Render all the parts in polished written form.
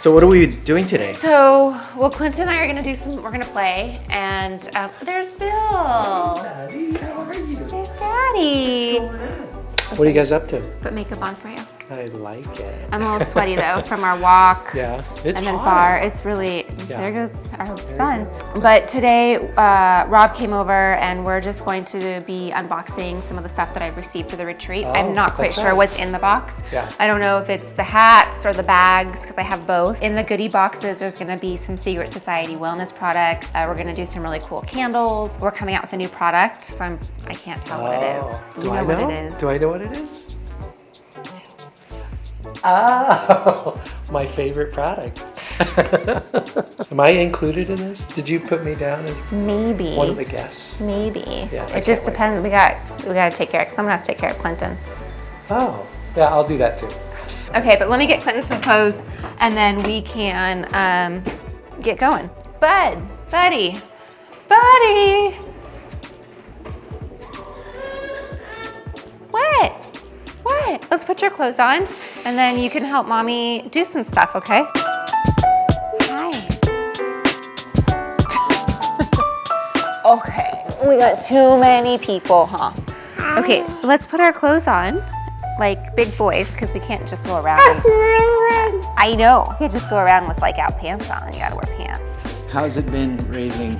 So what are we doing today? So, well, Clinton and I are we're gonna play, and there's Bill. Daddy, how are you? There's Daddy. What are you guys up to? Put makeup on for you. I like it. I'm a little sweaty though from our walk. Yeah, it's and then hot. bar. It's really, Yeah. there goes our sun. But today, Rob came over and we're just going to be unboxing some of the stuff that I've received for the retreat. I'm not quite that's sure right. what's in the box. Yeah. I don't know if it's the hats or the bags, because I have both. In the goodie boxes, there's gonna be some Secret Society wellness products. We're gonna do some really cool candles. We're coming out with a new product, so I can't tell what it is. You know what it is. Do I know what it is? Oh, my favorite product. Am I included in this? Did you put me down as Maybe. one of the guests? Maybe. Yeah, I It just can't wait. depends. We got to take care of, someone has to take care of Clinton. Oh, yeah, I'll do that too. Okay, but let me get Clinton some clothes and then we can get going. Buddy. What? Let's put your clothes on and then you can help mommy do some stuff, okay? Hi. Okay, we got too many people, huh? Okay, let's put our clothes on like big boys because we can't just go around. I know, you can't just go around with like out pants on. You gotta wear pants. How's it been raising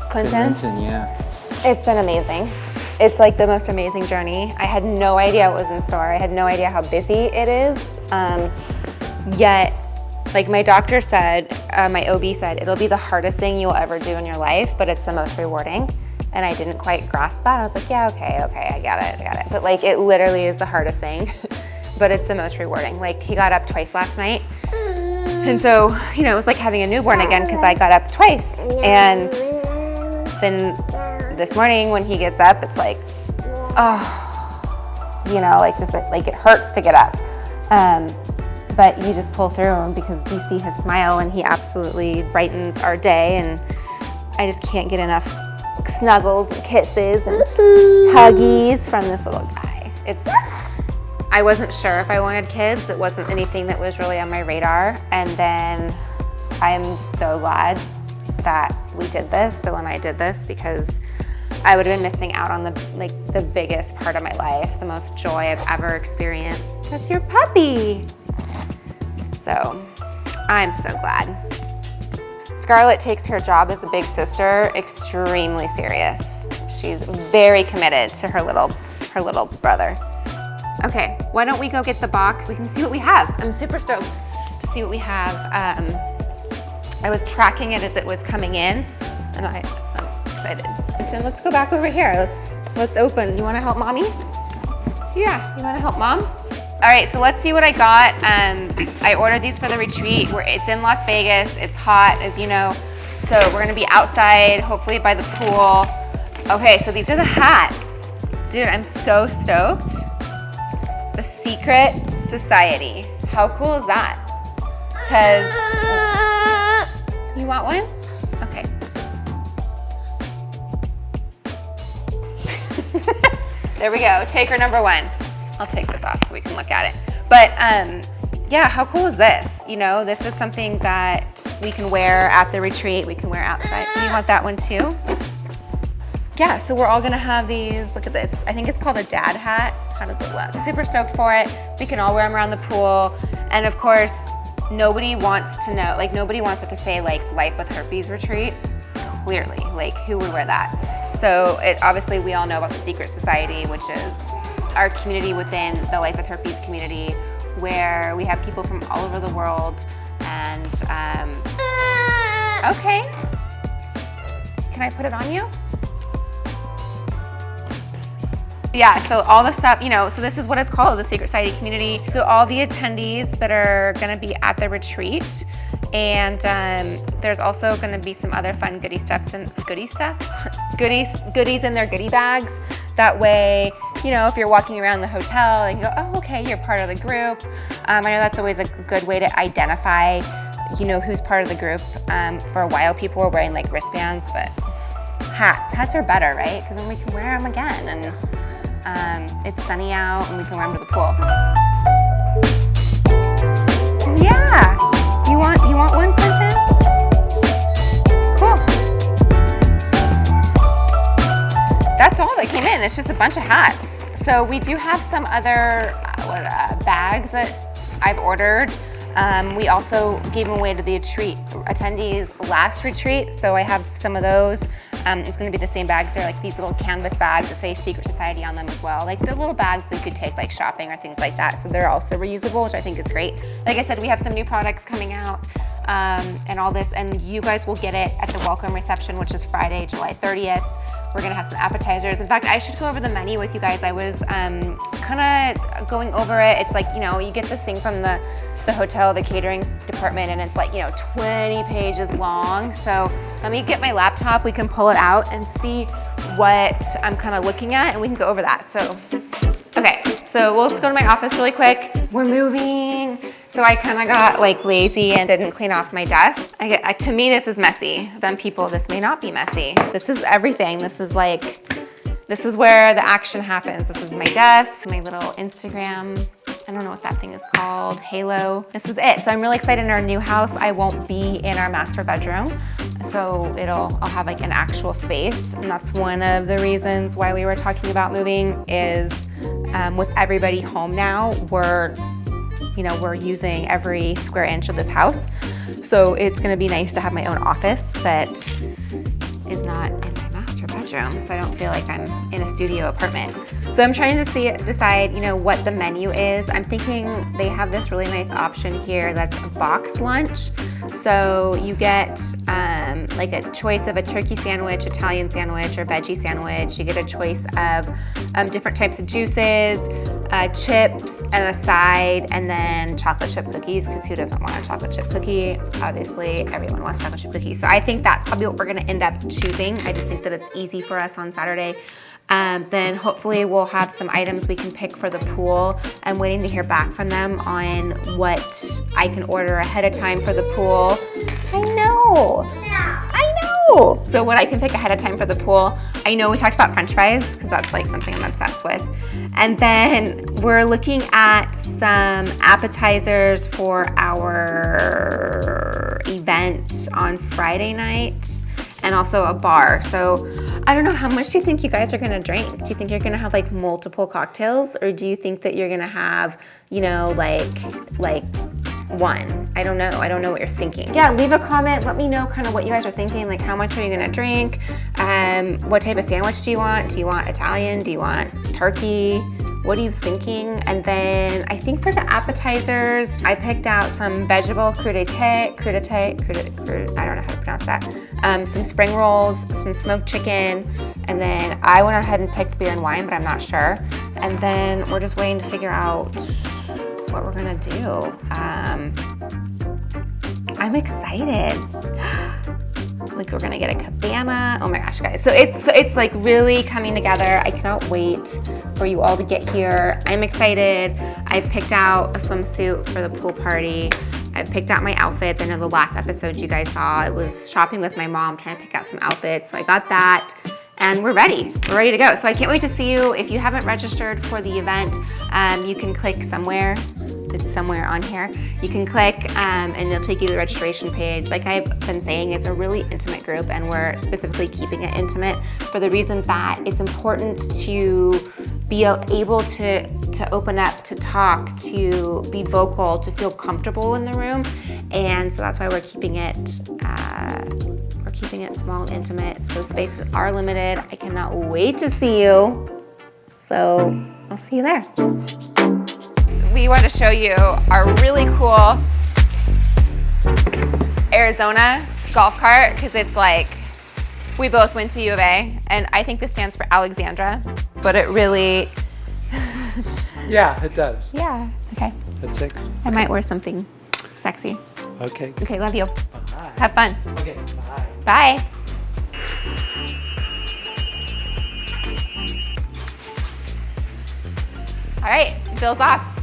Clinton? Yeah. It's been amazing. It's like the most amazing journey. I had no idea what was in store. I had no idea how busy it is. Yet, like my doctor said, my OB said, it'll be the hardest thing you'll ever do in your life, but it's the most rewarding. And I didn't quite grasp that. I was like, yeah, okay, I got it. But like, it literally is the hardest thing, but it's the most rewarding. Like he got up twice last night. And so, you know, it was like having a newborn again because I got up twice. And then this morning when he gets up, it's like, oh, you know, like just like it hurts to get up. But you just pull through him because you see his smile and he absolutely brightens our day. And I just can't get enough snuggles and kisses and huggies from this little guy. I wasn't sure if I wanted kids. It wasn't anything that was really on my radar. And then I'm so glad that we did this, Bill and I did this, because I would have been missing out on the biggest part of my life, the most joy I've ever experienced. That's your puppy. So I'm so glad. Scarlett takes her job as a big sister extremely serious. She's very committed to her little brother. Okay, why don't we go get the box? We can see what we have. I'm super stoked to see what we have. I was tracking it as it was coming in, and I'm excited. So let's go back over here. Let's open. You want to help mommy? Yeah, you want to help mom? All right, so let's see what I got. I ordered these for the retreat. It's in Las Vegas. It's hot, as you know. So we're gonna be outside, hopefully by the pool. Okay, so these are the hats. Dude, I'm so stoked. The Secret Society. How cool is that? Because, you want one? Okay. There we go, taker number one. I'll take this off so we can look at it. But yeah, how cool is this? You know, this is something that we can wear at the retreat, we can wear outside. You want that one too? Yeah, so we're all gonna have these. Look at this. I think it's called a dad hat. How does it look? Super stoked for it. We can all wear them around the pool. And of course, nobody wants to know, like nobody wants it to say like Life with Herpes retreat. Clearly, like who would wear that? So obviously we all know about the Secret Society, which is our community within the Life with Herpes community, where we have people from all over the world. And okay, can I put it on you? Yeah, so all the stuff, you know, so this is what it's called, the Secret Society community. So all the attendees that are gonna be at the retreat, and there's also gonna be some other fun goodies in their goodie bags. That way, you know, if you're walking around the hotel and you go, oh, okay, you're part of the group. I know that's always a good way to identify, you know, who's part of the group. For a while, people were wearing like wristbands, but hats are better, right? Because then we can wear them again. And it's sunny out and we can wear them to the pool. Yeah. You want one, Clinton? Cool. That's all that came in. It's just a bunch of hats. So we do have some other bags that I've ordered. We also gave them away to the retreat attendees last retreat, so I have some of those. It's going to be the same bags. They're like these little canvas bags that say Secret Society on them as well. Like the little bags that you could take like shopping or things like that. So they're also reusable, which I think is great. Like I said, we have some new products coming out and all this, and you guys will get it at the welcome reception, which is Friday, July 30th. We're gonna have some appetizers. In fact, I should go over the menu with you guys. I was kind of going over it. It's like, you know, you get this thing from the hotel, the catering department, and it's like, you know, 20 pages long. So let me get my laptop. We can pull it out and see what I'm kind of looking at, and we can go over that. So, okay, so we'll just go to my office really quick. We're moving. So I kind of got like lazy and didn't clean off my desk. To me, this is messy. Then people, this may not be messy. This is everything. This is where the action happens. This is my desk, my little Instagram. I don't know what that thing is called, Halo. This is it. So I'm really excited in our new house. I won't be in our master bedroom. So I'll have like an actual space. And that's one of the reasons why we were talking about moving is with everybody home now, we're using every square inch of this house. So it's gonna be nice to have my own office that is not in my master bedroom, so I don't feel like I'm in a studio apartment. So I'm trying to decide, you know, what the menu is. I'm thinking they have this really nice option here that's a boxed lunch. So you get like a choice of a turkey sandwich, Italian sandwich, or veggie sandwich. You get a choice of different types of juices, chips, and a side, and then chocolate chip cookies, because who doesn't want a chocolate chip cookie? Obviously, everyone wants chocolate chip cookies. So I think that's probably what we're gonna end up choosing. I just think that it's easy for us on Saturday. Then hopefully we'll have some items we can pick for the pool. I'm waiting to hear back from them on what I can order ahead of time for the pool. I know. So what I can pick ahead of time for the pool, I know we talked about French fries because that's like something I'm obsessed with. And then we're looking at some appetizers for our event on Friday night, and also a bar. So I don't know, how much do you think you guys are gonna drink? Do you think you're gonna have like multiple cocktails, or do you think that you're gonna have, you know, like one? I don't know what you're thinking. Yeah, leave a comment, let me know kind of what you guys are thinking, like how much are you gonna drink? What type of sandwich do you want? Do you want Italian? Do you want turkey? What are you thinking? And then I think for the appetizers, I picked out some vegetable crudité, I don't know how to pronounce that. Some spring rolls, some smoked chicken, and then I went ahead and picked beer and wine, but I'm not sure. And then we're just waiting to figure out what we're gonna do. I'm excited. Like we're gonna get a cabana. Oh my gosh, guys. So it's like really coming together. I cannot wait for you all to get here. I'm excited. I picked out a swimsuit for the pool party. I picked out my outfits. I know the last episode you guys saw, it was shopping with my mom, trying to pick out some outfits. So I got that. And we're ready to go. So I can't wait to see you. If you haven't registered for the event, you can click somewhere. It's somewhere on here. You can click and it'll take you to the registration page. Like I've been saying, it's a really intimate group, and we're specifically keeping it intimate for the reason that it's important to be able to open up, to talk, to be vocal, to feel comfortable in the room. And so that's why we're keeping it small and intimate. So spaces are limited. I cannot wait to see you. So I'll see you there. We want to show you our really cool Arizona golf cart, because it's like, we both went to U of A, and I think this stands for Alexandra, but it really... Yeah, it does. Yeah, okay. At 6. I might wear something sexy. Okay. Okay, love you. Bye. Have fun. Okay, bye. Bye. All right, bill's off.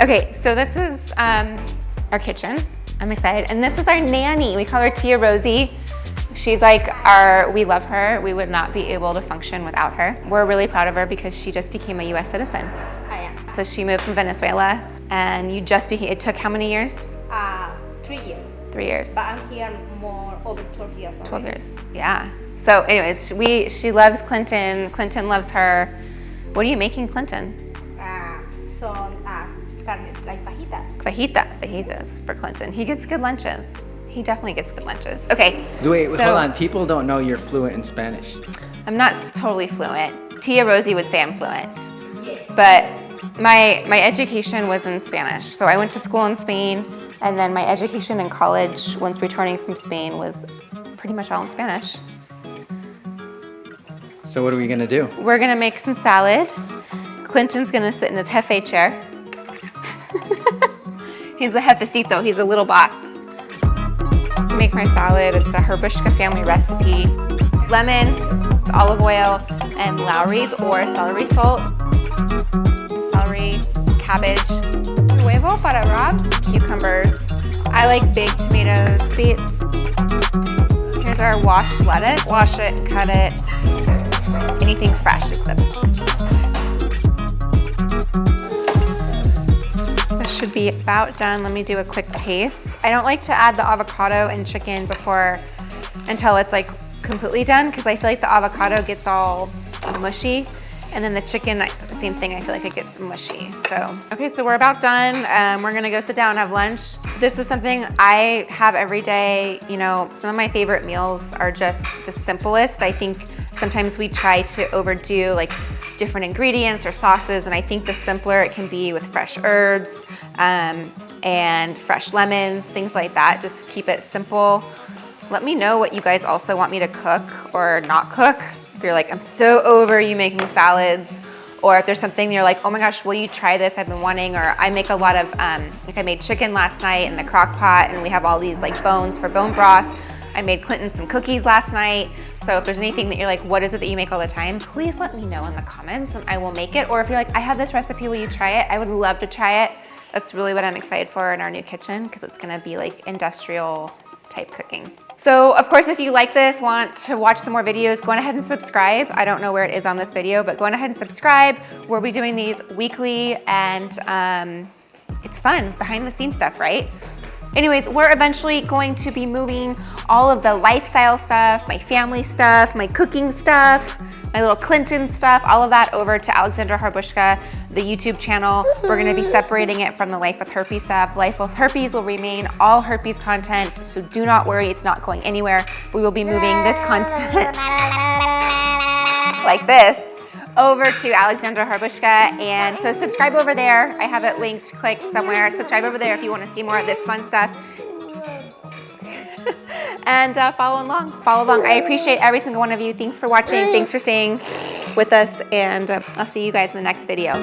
Okay, so this is our kitchen. I'm excited. And this is our nanny. We call her Tia Rosie. She's like we love her. We would not be able to function without her. We're really proud of her because she just became a US citizen. I am. So she moved from Venezuela, and it took how many years? 3 years. But I'm here more over 12 years. 12 years. Yeah. So anyways, she loves Clinton. Clinton loves her. What are you making Clinton? Son carne, like fajitas. Fajitas for Clinton. He gets good lunches. He definitely gets good lunches. Okay. Wait, so hold on. People don't know you're fluent in Spanish. I'm not totally fluent. Tia Rosie would say I'm fluent. But my education was in Spanish. So I went to school in Spain, and then my education in college, once returning from Spain, was pretty much all in Spanish. So what are we gonna do? We're gonna make some salad. Clinton's gonna sit in his jefe chair. He's a jefecito, he's a little boss. Make my salad, it's a Herbushka family recipe. Lemon, olive oil, and Lowry's or celery salt. Celery, cabbage, huevo para Rob, cucumbers. I like big tomatoes, beets. Here's our washed lettuce. Wash it, cut it. Anything fresh is the best. This should be about done. Let me do a quick taste. I don't like to add the avocado and chicken until it's like completely done, because I feel like the avocado gets all mushy, and then the chicken, same thing, I feel like it gets mushy. So, okay, so we're about done. We're gonna go sit down and have lunch. This is something I have every day. You know, some of my favorite meals are just the simplest. I think sometimes we try to overdo like different ingredients or sauces, and I think the simpler it can be with fresh herbs and fresh lemons, things like that. Just keep it simple. Let me know what you guys also want me to cook or not cook. If you're like, I'm so over you making salads, or if there's something you're like, oh my gosh, will you try this? I've been wanting, or I make a lot of, like I made chicken last night in the crock pot, and we have all these like bones for bone broth. I made Clinton some cookies last night. So if there's anything that you're like, what is it that you make all the time? Please let me know in the comments and I will make it. Or if you're like, I have this recipe, will you try it? I would love to try it. That's really what I'm excited for in our new kitchen, because it's gonna be like industrial type cooking. So of course, if you like this, want to watch some more videos, go on ahead and subscribe. I don't know where it is on this video, but go on ahead and subscribe. We'll be doing these weekly, and it's fun, behind the scenes stuff, right? Anyways, we're eventually going to be moving all of the lifestyle stuff, my family stuff, my cooking stuff, my little Clinton stuff, all of that over to Alexandra Herbushka, the YouTube channel. We're gonna be separating it from the Life with Herpes stuff. Life with Herpes will remain all herpes content, so do not worry, it's not going anywhere. We will be moving this content like this over to Alexandra Herbushka, and so subscribe over there. I have it linked, click somewhere. Subscribe over there if you want to see more of this fun stuff. And follow along. I appreciate every single one of you. Thanks for watching. Thanks for staying with us, and I'll see you guys in the next video.